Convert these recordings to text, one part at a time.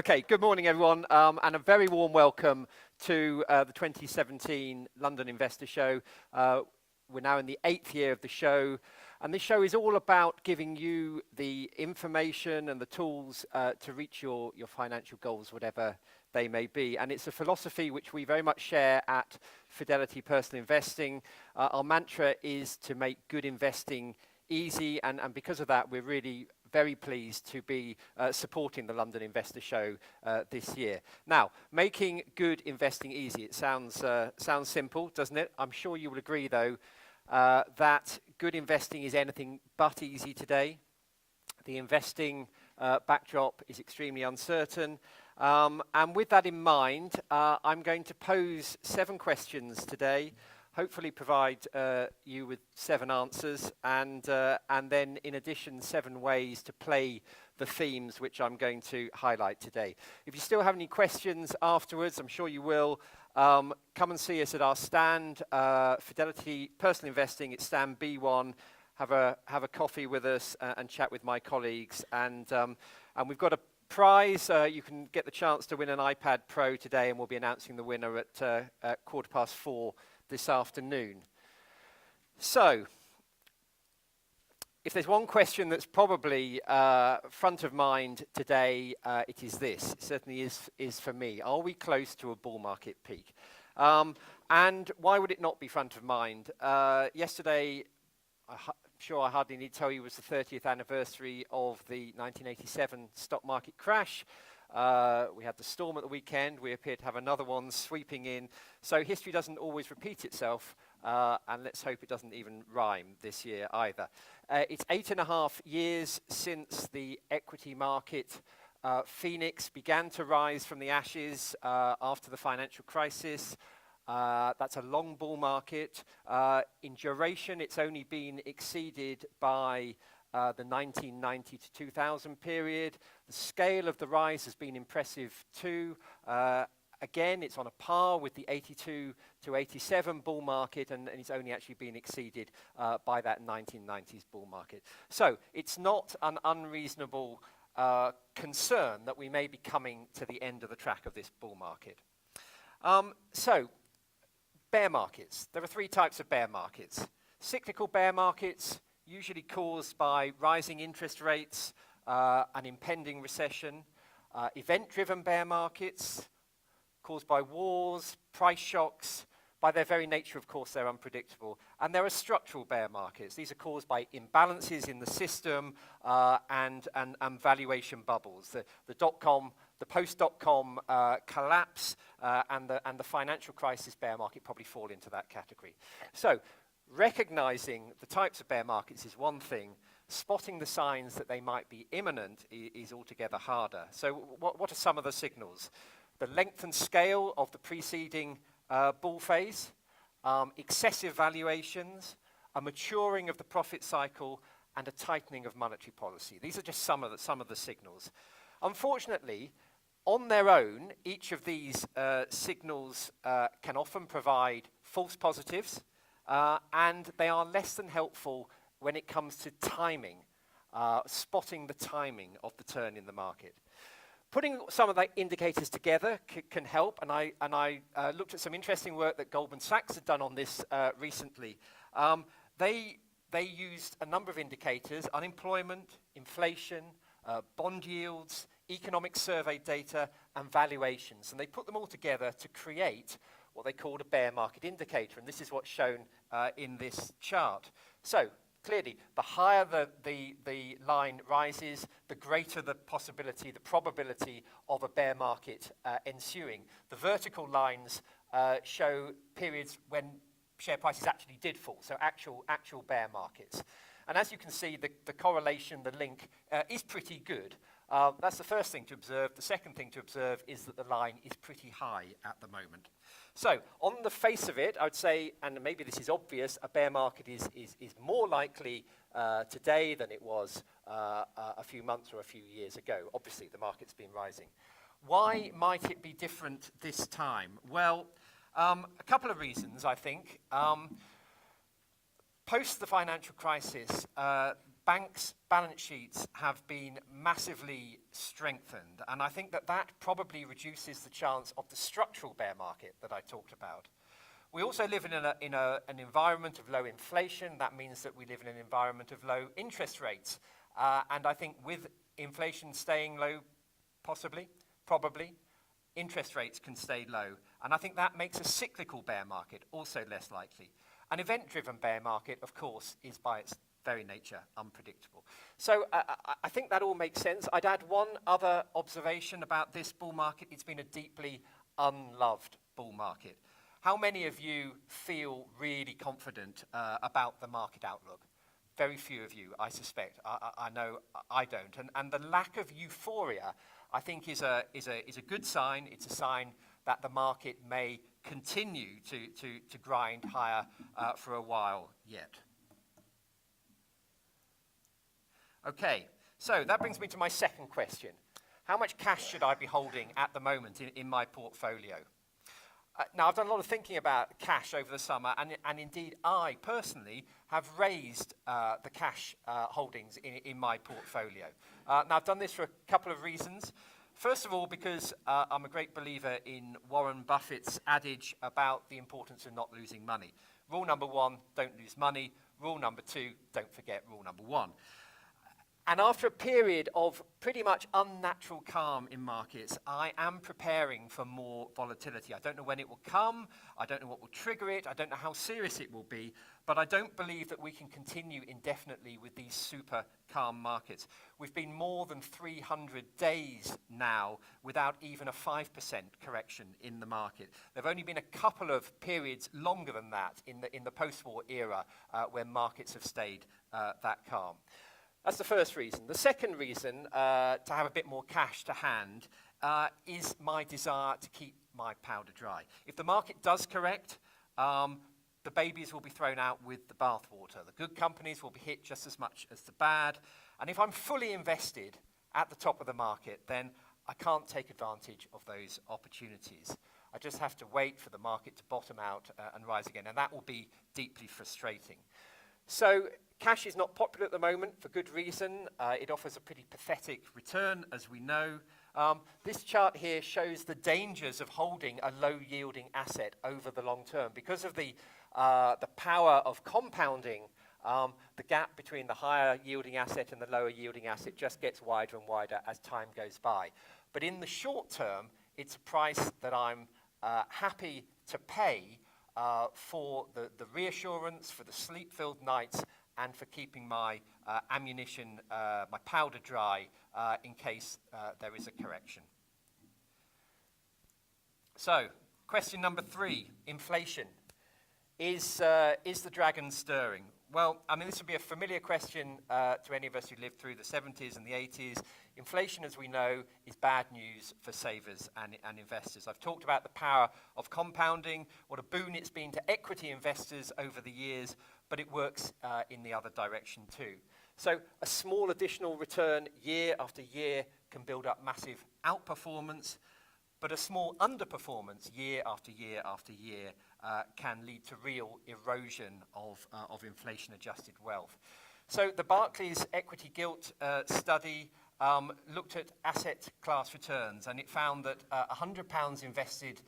Okay, good morning everyone, and a very warm welcome to the 2017 London Investor Show. We're now in the 8th year of the show, and this show is all about giving you the information and the tools to reach your financial goals, whatever they may be. And it's a philosophy which we very much share at Fidelity Personal Investing. Our mantra is to make good investing easy, and because of that, we're really very pleased to be supporting the London Investor Show this year. Now, making good investing easy, it sounds simple, doesn't it? I'm sure you will agree, though, that good investing is anything but easy today. The investing backdrop is extremely uncertain. And with that in mind, I'm going to pose 7 questions today, hopefully provide you with 7 answers, and then in addition 7 ways to play the themes which I'm going to highlight today. If you still have any questions afterwards, I'm sure you will, come and see us at our stand, Fidelity Personal Investing. It's stand B1. Have a coffee with us and chat with my colleagues, and we've got a prize. You can get the chance to win an iPad Pro today, and we'll be announcing the winner at 4:15 this afternoon. So, if there's one question that's probably front of mind today, it is this. It certainly is for me. Are we close to a bull market peak? And why would it not be front of mind? Yesterday, I'm sure I hardly need to tell you, was the 30th anniversary of the 1987 stock market crash. We had the storm at the weekend. We appear to have another one sweeping in. So history doesn't always repeat itself, and let's hope it doesn't even rhyme this year either. It's 8.5 years since the equity market phoenix began to rise from the ashes after the financial crisis. That's a long bull market. In duration, it's only been exceeded by the 1990 to 2000 period. The scale of the rise has been impressive too. Again, it's on a par with the 82 to 87 bull market, and it's only actually been exceeded by that 1990s bull market. So it's not an unreasonable concern that we may be coming to the end of the track of this bull market. So, bear markets. There are 3 types of bear markets. Cyclical bear markets, usually caused by rising interest rates, an impending recession. Event-driven bear markets, caused by wars, price shocks. By their very nature, of course, they're unpredictable. And there are structural bear markets. These are caused by imbalances in the system and valuation bubbles. The dot-com, the post-dot-com collapse and the financial crisis bear market probably fall into that category. So, recognizing the types of bear markets is one thing. Spotting the signs that they might be imminent is altogether harder. So what are some of the signals? The length and scale of the preceding bull phase, excessive valuations, a maturing of the profit cycle, and a tightening of monetary policy. These are just some of the signals. Unfortunately, on their own, each of these signals can often provide false positives, and they are less than helpful when it comes to timing, spotting the timing of the turn in the market. Putting some of the indicators together can help, and I looked at some interesting work that Goldman Sachs had done on this recently. They used a number of indicators: unemployment, inflation, bond yields, economic survey data, and valuations, and they put them all together to create what they called a bear market indicator, and this is what's shown in this chart. So, clearly, the higher the line rises, the greater the possibility, the probability of a bear market ensuing. The vertical lines show periods when share prices actually did fall, so actual bear markets. And as you can see, the correlation, the link, is pretty good. That's the first thing to observe. The second thing to observe is that the line is pretty high at the moment. So, on the face of it, I would say, and maybe this is obvious, a bear market is more likely today than it was a few months or a few years ago. Obviously, the market's been rising. Why might it be different this time? Well, a couple of reasons, I think. Post the financial crisis, banks' balance sheets have been massively strengthened, and I think that that probably reduces the chance of the structural bear market that I talked about. We also live in an environment of low inflation. That means that we live in an environment of low interest rates. And I think with inflation staying low, probably, interest rates can stay low. And I think that makes a cyclical bear market also less likely. An event-driven bear market, of course, is by its very nature unpredictable. So I think that all makes sense. I'd add one other observation about this bull market. It's been a deeply unloved bull market. How many of you feel really confident about the market outlook? Very few of you, I suspect. I know I don't. And the lack of euphoria, I think, is a good sign. It's a sign that the market may continue to grind higher for a while yet. Okay, so that brings me to my second question. How much cash should I be holding at the moment in my portfolio? Now, I've done a lot of thinking about cash over the summer, and indeed, I personally have raised the cash holdings in my portfolio. Now, I've done this for a couple of reasons. First of all, because I'm a great believer in Warren Buffett's adage about the importance of not losing money. Rule number one, don't lose money. Rule number two, don't forget rule number one. And after a period of pretty much unnatural calm in markets, I am preparing for more volatility. I don't know when it will come. I don't know what will trigger it. I don't know how serious it will be. But I don't believe that we can continue indefinitely with these super calm markets. We've been more than 300 days now without even a 5% correction in the market. There have only been a couple of periods longer than that in the post-war era where markets have stayed that calm. That's the first reason. The second reason to have a bit more cash to hand is my desire to keep my powder dry. If the market does correct, the babies will be thrown out with the bathwater. The good companies will be hit just as much as the bad. And if I'm fully invested at the top of the market, then I can't take advantage of those opportunities. I just have to wait for the market to bottom out and rise again, and that will be deeply frustrating. So cash is not popular at the moment for good reason. It offers a pretty pathetic return, as we know. This chart here shows the dangers of holding a low-yielding asset over the long term. Because of the power of compounding, the gap between the higher-yielding asset and the lower-yielding asset just gets wider and wider as time goes by. But in the short term, it's a price that I'm happy to pay for the reassurance, for the sleep-filled nights, and for keeping my ammunition, my powder dry in case there is a correction. So, question number 3, inflation. Is the dragon stirring? Well, I mean, this would be a familiar question to any of us who lived through the 70s and the 80s. Inflation, as we know, is bad news for savers and investors. I've talked about the power of compounding, what a boon it's been to equity investors over the years, but it works in the other direction too. So a small additional return year after year can build up massive outperformance, but a small underperformance year after year after year can lead to real erosion of inflation-adjusted wealth. So the Barclays Equity Gilt study looked at asset class returns, and it found that £100 invested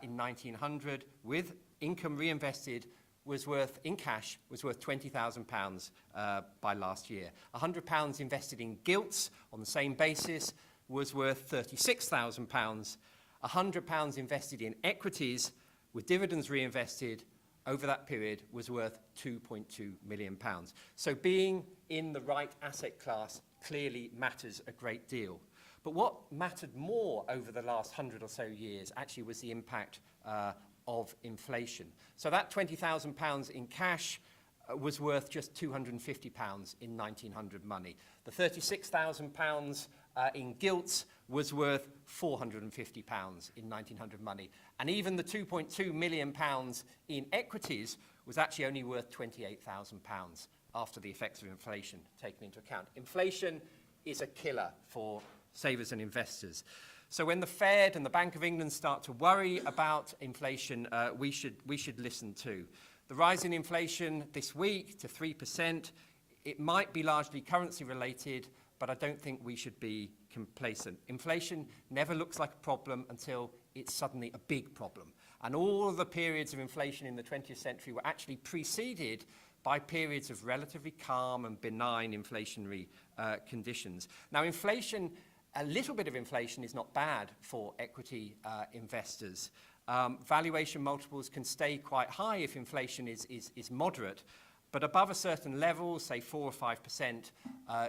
in 1900 with income reinvested in cash was worth £20,000 by last year. £100 invested in gilts on the same basis was worth £36,000. £100 invested in equities with dividends reinvested over that period was worth £2.2 million. So being in the right asset class clearly matters a great deal. But what mattered more over the last 100 or so years actually was the impact of inflation. So that £20,000 in cash was worth just £250 in 1900 money. The £36,000 in gilts was worth £450 in 1900 money. And even the £2.2 million in equities was actually only worth £28,000 after the effects of inflation taken into account. Inflation is a killer for savers and investors. So when the Fed and the Bank of England start to worry about inflation, we should listen too. The rise in inflation this week to 3% It might be largely currency related, but I don't think we should be complacent. Inflation never looks like a problem until it's suddenly a big problem. And all of the periods of inflation in the 20th century were actually preceded by periods of relatively calm and benign inflationary conditions. Now, inflation, a little bit of inflation is not bad for equity investors. Valuation multiples can stay quite high if inflation is moderate, but above a certain level, say 4 or 5%,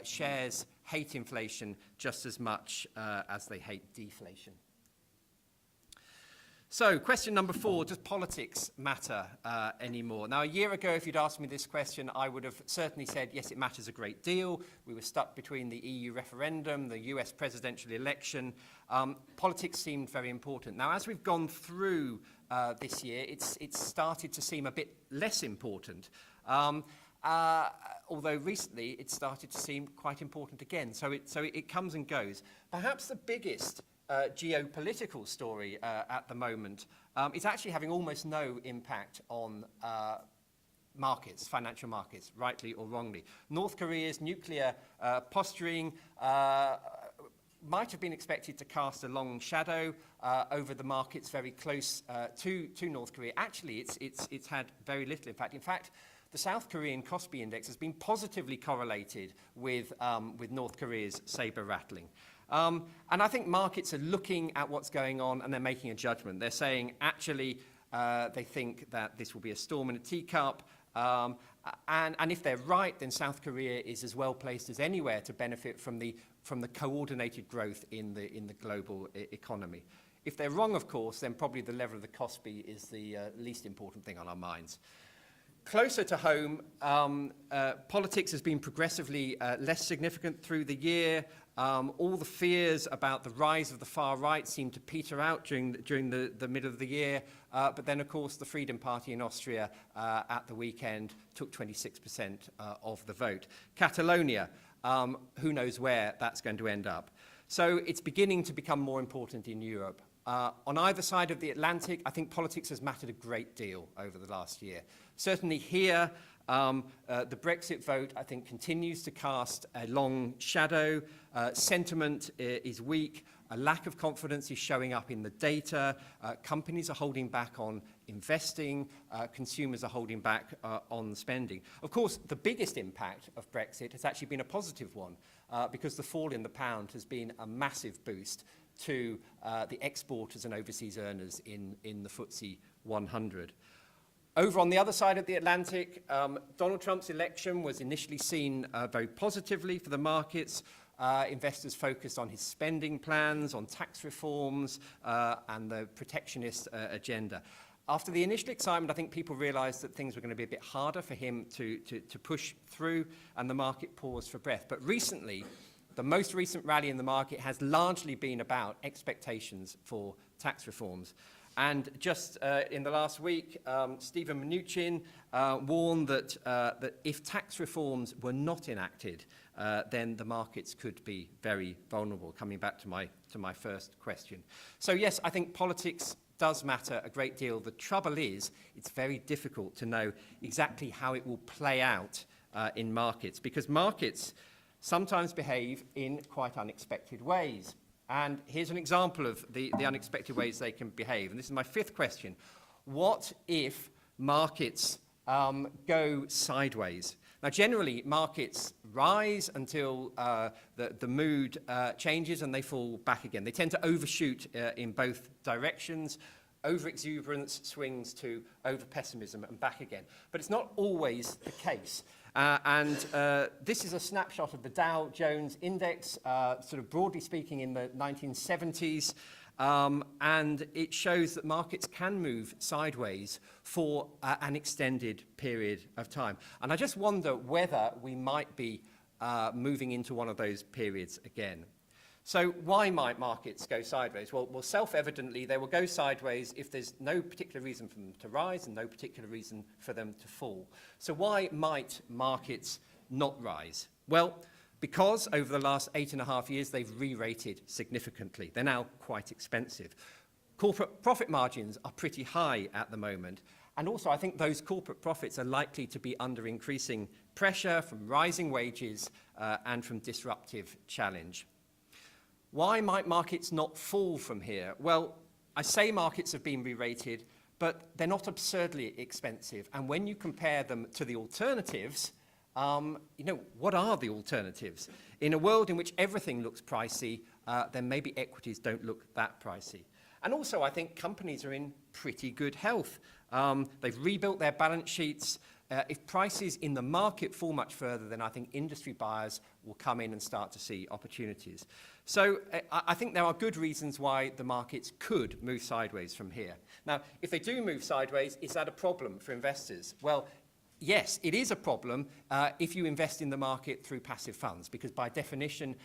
shares hate inflation just as much as they hate deflation. So, question number 4, does politics matter anymore? Now, a year ago, if you'd asked me this question, I would have certainly said, yes, it matters a great deal. We were stuck between the EU referendum, the US presidential election. Politics seemed very important. Now, as we've gone through this year, it's started to seem a bit less important. Although recently, it started to seem quite important again. So it comes and goes. Perhaps the biggest geopolitical story at the moment is actually having almost no impact on markets, financial markets, rightly or wrongly. North Korea's nuclear posturing might have been expected to cast a long shadow over the markets very close to North Korea. Actually, it's had very little impact. In fact, the South Korean Kospi index has been positively correlated with North Korea's saber rattling. And I think markets are looking at what's going on and they're making a judgment. They're saying, actually, they think that this will be a storm in a teacup. And if they're right, then South Korea is as well placed as anywhere to benefit from the coordinated growth in the global economy. If they're wrong, of course, then probably the level of the Kospi is the least important thing on our minds. Closer to home, politics has been progressively less significant through the year. All the fears about the rise of the far right seemed to peter out during the middle of the year. But then, of course, the Freedom Party in Austria at the weekend took 26% of the vote. Catalonia, who knows where that's going to end up. So it's beginning to become more important in Europe. On either side of the Atlantic, I think politics has mattered a great deal over the last year. Certainly here, the Brexit vote, I think, continues to cast a long shadow. Sentiment is weak. A lack of confidence is showing up in the data. Companies are holding back on investing. Consumers are holding back on spending. Of course, the biggest impact of Brexit has actually been a positive one because the fall in the pound has been a massive boost to the exporters and overseas earners in the FTSE 100. Over on the other side of the Atlantic, Donald Trump's election was initially seen very positively for the markets. Investors focused on his spending plans, on tax reforms, and the protectionist agenda. After the initial excitement, I think people realized that things were going to be a bit harder for him to push through, and the market paused for breath. But recently, the most recent rally in the market has largely been about expectations for tax reforms. And just in the last week, Stephen Mnuchin warned that if tax reforms were not enacted, then the markets could be very vulnerable, coming back to my first question. So yes, I think politics does matter a great deal. The trouble is, it's very difficult to know exactly how it will play out in markets, because markets sometimes behave in quite unexpected ways. And here's an example of the unexpected ways they can behave. And this is my fifth question. What if markets go sideways? Now, generally, markets rise until the mood changes and they fall back again. They tend to overshoot in both directions. Over-exuberance swings to over-pessimism and back again. But it's not always the case. This is a snapshot of the Dow Jones Index, sort of broadly speaking in the 1970s. And it shows that markets can move sideways for an extended period of time. And I just wonder whether we might be moving into one of those periods again. So why might markets go sideways? Well, self-evidently, they will go sideways if there's no particular reason for them to rise and no particular reason for them to fall. So why might markets not rise? Well, because over the last 8.5 years, they've re-rated significantly. They're now quite expensive. Corporate profit margins are pretty high at the moment. And also, I think those corporate profits are likely to be under increasing pressure from rising wages and from disruptive challenge. Why might markets not fall from here? Well, I say markets have been re-rated, but they're not absurdly expensive. And when you compare them to the alternatives, what are the alternatives? In a world in which everything looks pricey, then maybe equities don't look that pricey. And also, I think companies are in pretty good health. They've rebuilt their balance sheets. If prices in the market fall much further, then I think industry buyers will come in and start to see opportunities. So I think there are good reasons why the markets could move sideways from here. Now, if they do move sideways, is that a problem for investors? Well, yes, it is a problem if you invest in the market through passive funds, because by definition,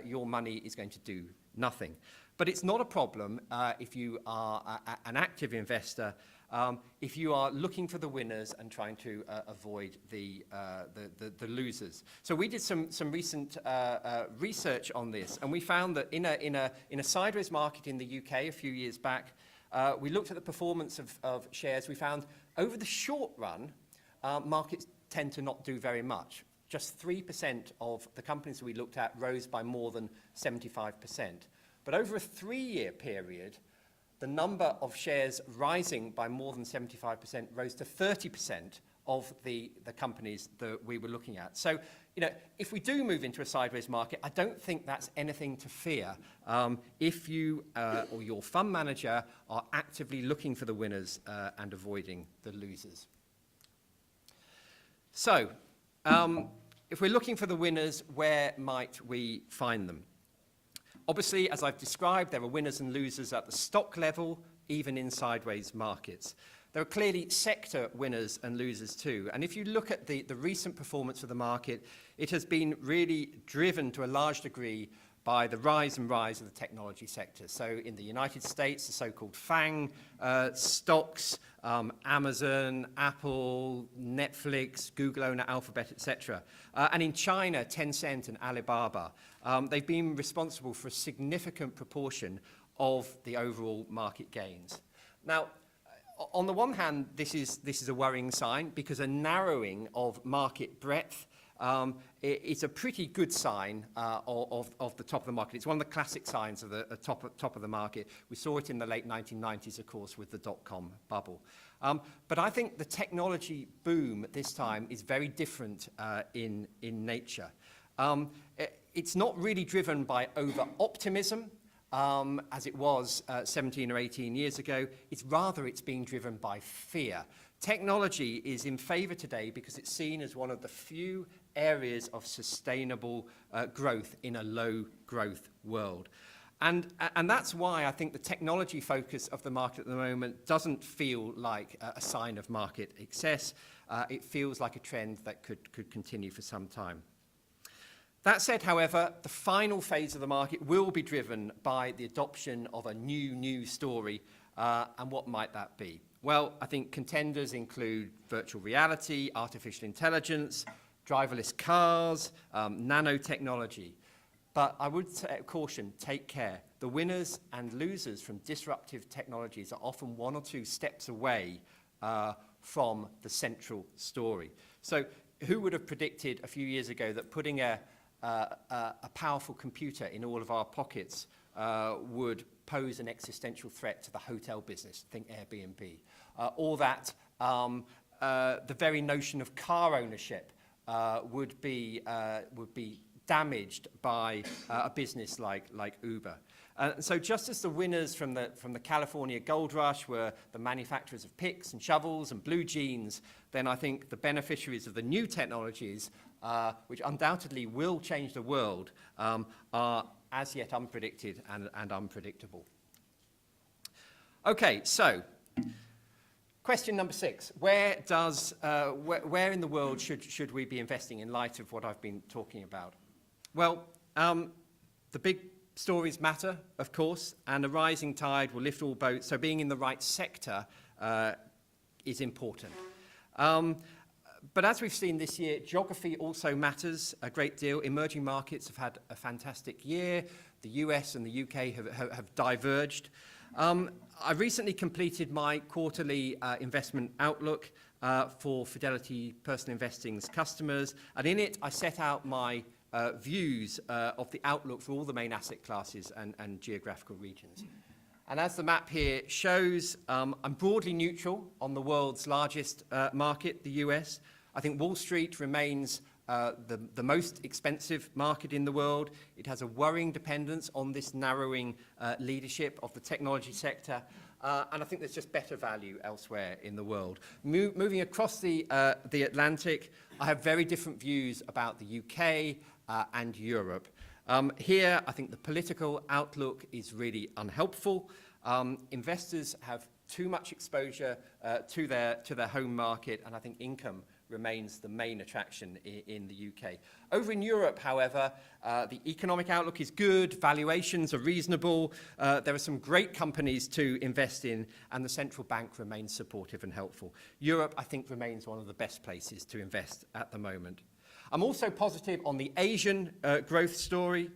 your money is going to do nothing. But it's not a problem if you are an active investor, if you are looking for the winners and trying to avoid the losers. So we did some recent research on this, and we found that in a sideways market in the UK a few years back, we looked at the performance of shares. We found over the short run, markets tend to not do very much. Just 3% of the companies we looked at rose by more than 75%. But over a 3-year period, the number of shares rising by more than 75% rose to 30% of the companies that we were looking at. So, if we do move into a sideways market, I don't think that's anything to fear if you or your fund manager are actively looking for the winners and avoiding the losers. So, if we're looking for the winners, where might we find them? Obviously, as I've described, there are winners and losers at the stock level, even in sideways markets. There are clearly sector winners and losers too. And if you look at the recent performance of the market, it has been really driven to a large degree by the rise of the technology sector. So in the United States, the so-called FANG stocks, Amazon, Apple, Netflix, Google owner Alphabet, etc. And in China, Tencent and Alibaba. They've been responsible for a significant proportion of the overall market gains. Now, on the one hand, this is a worrying sign because a narrowing of market breadth it's a pretty good sign of the top of the market. It's one of the classic signs of the top of the market. We saw it in the late 1990s, of course, with the dot-com bubble. But I think the technology boom this time is very different in nature. It's not really driven by over-optimism, as it was 17 or 18 years ago. It's being driven by fear. Technology is in favor today because it's seen as one of the few areas of sustainable growth in a low-growth world. And that's why I think the technology focus of the market at the moment doesn't feel like a sign of market excess. It feels like a trend that could continue for some time. That said, however, the final phase of the market will be driven by the adoption of a new story. And what might that be? Well, I think contenders include virtual reality, artificial intelligence, driverless cars, nanotechnology. But I would caution, take care. The winners and losers from disruptive technologies are often one or two steps away from the central story. So who would have predicted a few years ago that putting a powerful computer in all of our pockets would pose an existential threat to the hotel business, think Airbnb, or that the very notion of car ownership would be damaged by a business like Uber. So just as the winners from the California gold rush were the manufacturers of picks and shovels and blue jeans, then I think the beneficiaries of the new technologies, which undoubtedly will change the world, are as yet unpredicted and unpredictable. Okay, so question number 6. Where in the world should we be investing in light of what I've been talking about? Well, the big stories matter, of course, and a rising tide will lift all boats, so being in the right sector is important. But as we've seen this year, geography also matters a great deal. Emerging markets have had a fantastic year. The US and the UK have diverged. I recently completed my quarterly investment outlook for Fidelity Personal Investing's customers, and in it I set out my views of the outlook for all the main asset classes and geographical regions. And as the map here shows, I'm broadly neutral on the world's largest market, the US. I think Wall Street remains the most expensive market in the world. It has a worrying dependence on this narrowing leadership of the technology sector, and I think there's just better value elsewhere in the world. Moving across the Atlantic, I have very different views about the UK and Europe. Here, I think the political outlook is really unhelpful. Investors have too much exposure to their home market, and I think income remains the main attraction in the UK. Over in Europe, however, the economic outlook is good, valuations are reasonable, there are some great companies to invest in, and the central bank remains supportive and helpful. Europe, I think, remains one of the best places to invest at the moment. I'm also positive on the Asian growth story.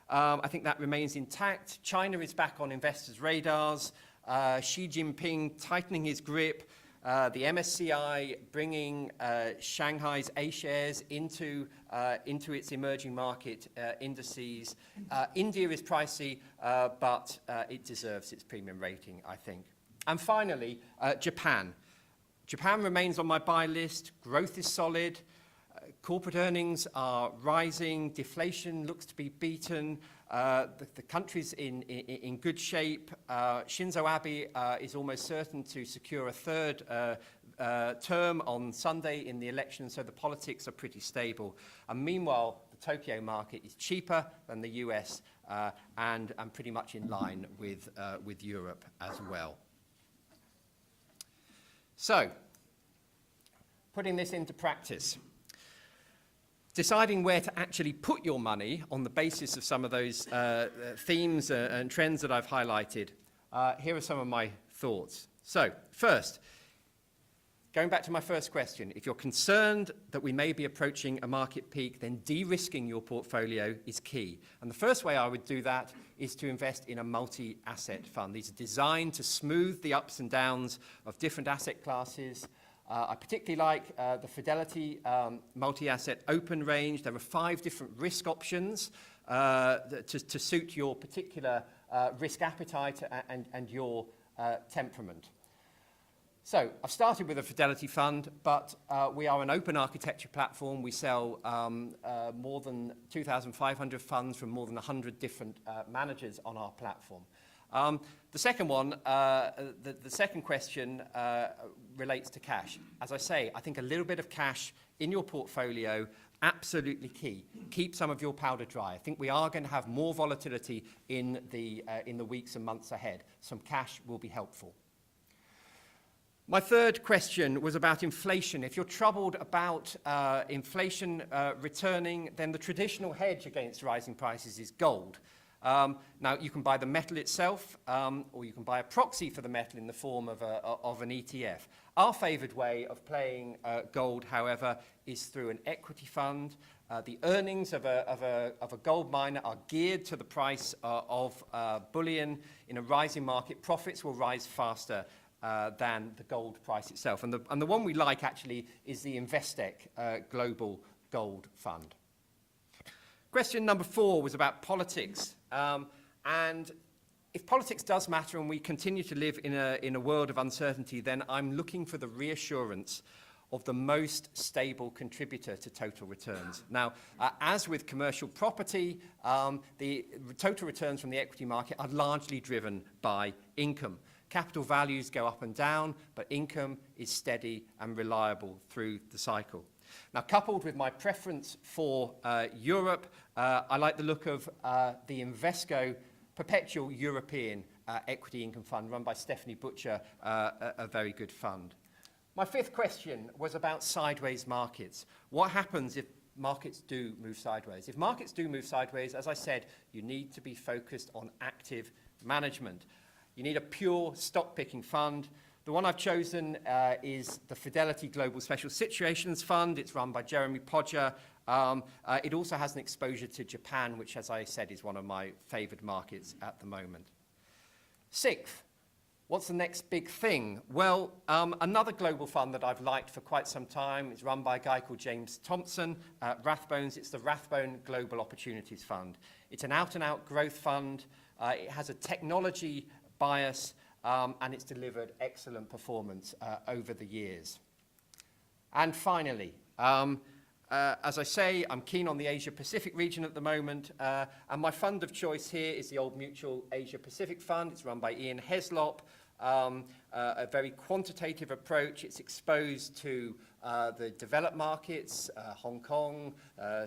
I think that remains intact. China is back on investors' radars. Xi Jinping tightening his grip. The MSCI bringing Shanghai's A-shares into its emerging market indices. India is pricey, but it deserves its premium rating, I think. And finally, Japan. Japan remains on my buy list. Growth is solid. Corporate earnings are rising. Deflation looks to be beaten. The country's in good shape. Shinzo Abe is almost certain to secure a third term on Sunday in the election, so the politics are pretty stable. And meanwhile, the Tokyo market is cheaper than the US and pretty much in line with Europe as well. So, putting this into practice. Deciding where to actually put your money on the basis of some of those themes and trends that I've highlighted, here are some of my thoughts. So, first, going back to my first question, if you're concerned that we may be approaching a market peak, then de-risking your portfolio is key. And the first way I would do that is to invest in a multi-asset fund. These are designed to smooth the ups and downs of different asset classes. I particularly like the Fidelity multi-asset open range. There are 5 different risk options to suit your particular risk appetite and your temperament. So I've started with a Fidelity fund, but we are an open architecture platform. We sell more than 2,500 funds from more than 100 different managers on our platform. The second one, the second question relates to cash. As I say, I think a little bit of cash in your portfolio, absolutely key. Keep some of your powder dry. I think we are going to have more volatility in the weeks and months ahead. Some cash will be helpful. My third question was about inflation. If you're troubled about inflation returning, then the traditional hedge against rising prices is gold. Now, you can buy the metal itself, or you can buy a proxy for the metal in the form of an ETF. Our favoured way of playing gold, however, is through an equity fund. The earnings of a gold miner are geared to the price of bullion. In a rising market, profits will rise faster than the gold price itself. And the one we like, actually, is the Investec Global Gold Fund. Question number 4 was about politics. And if politics does matter and we continue to live in a world of uncertainty, then I'm looking for the reassurance of the most stable contributor to total returns. Now, as with commercial property, the total returns from the equity market are largely driven by income. Capital values go up and down, but income is steady and reliable through the cycle. Now, coupled with my preference for Europe, I like the look of the Invesco Perpetual European Equity Income Fund, run by Stephanie Butcher, a very good fund. My 5th question was about sideways markets. What happens if markets do move sideways? If markets do move sideways, as I said, you need to be focused on active management. You need a pure stock-picking fund. The one I've chosen is the Fidelity Global Special Situations Fund. It's run by Jeremy Podger. It also has an exposure to Japan, which, as I said, is one of my favoured markets at the moment. 6th, What's the next big thing? Well, another global fund that I've liked for quite some time is run by a guy called James Thompson at Rathbones. It's the Rathbone Global Opportunities Fund. It's an out-and-out growth fund. It has a technology bias, and it's delivered excellent performance over the years. And finally, as I say, I'm keen on the Asia-Pacific region at the moment, and my fund of choice here is the Old Mutual Asia-Pacific Fund. It's run by Ian Heslop, a very quantitative approach. It's exposed to the developed markets, Hong Kong,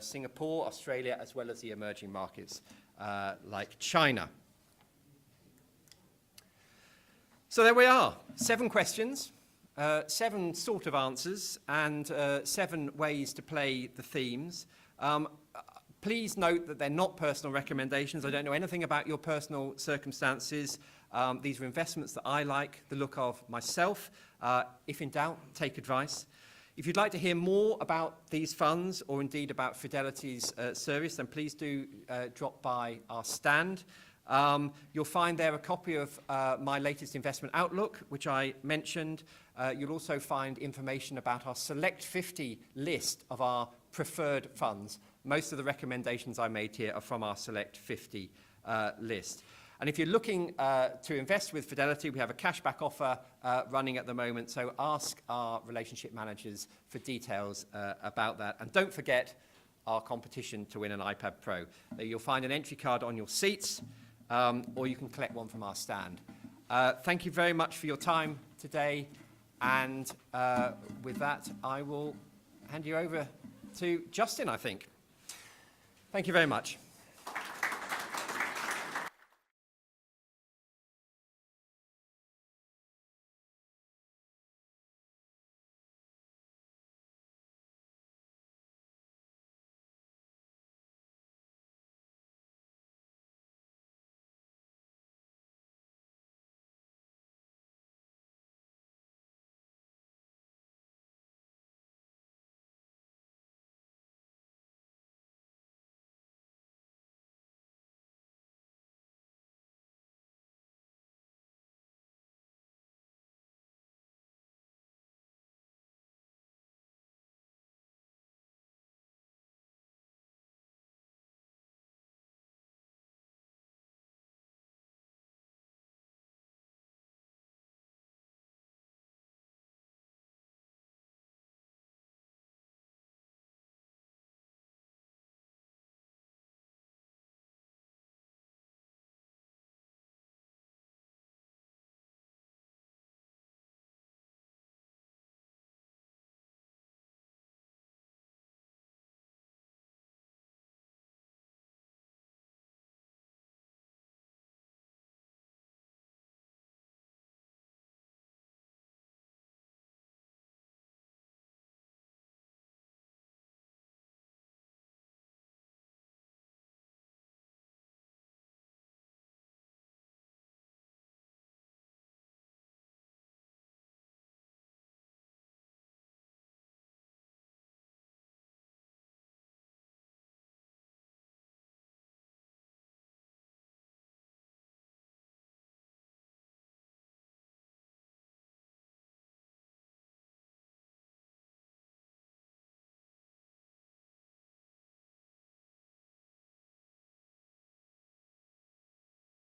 Singapore, Australia, as well as the emerging markets like China. So there we are, 7 questions. 7 sort of answers and 7 ways to play the themes. Please note that they're not personal recommendations. I don't know anything about your personal circumstances. These are investments that I like the look of myself. If in doubt, take advice. If you'd like to hear more about these funds or indeed about Fidelity's service, then please do drop by our stand. You'll find there a copy of my latest investment outlook, which I mentioned. You'll also find information about our Select 50 list of our preferred funds. Most of the recommendations I made here are from our Select 50 list. And if you're looking to invest with Fidelity, we have a cashback offer running at the moment, so ask our relationship managers for details about that. And don't forget our competition to win an iPad Pro. You'll find an entry card on your seats, or you can collect one from our stand. Thank you very much for your time today, and with that, I will hand you over to Justin, I think. Thank you very much.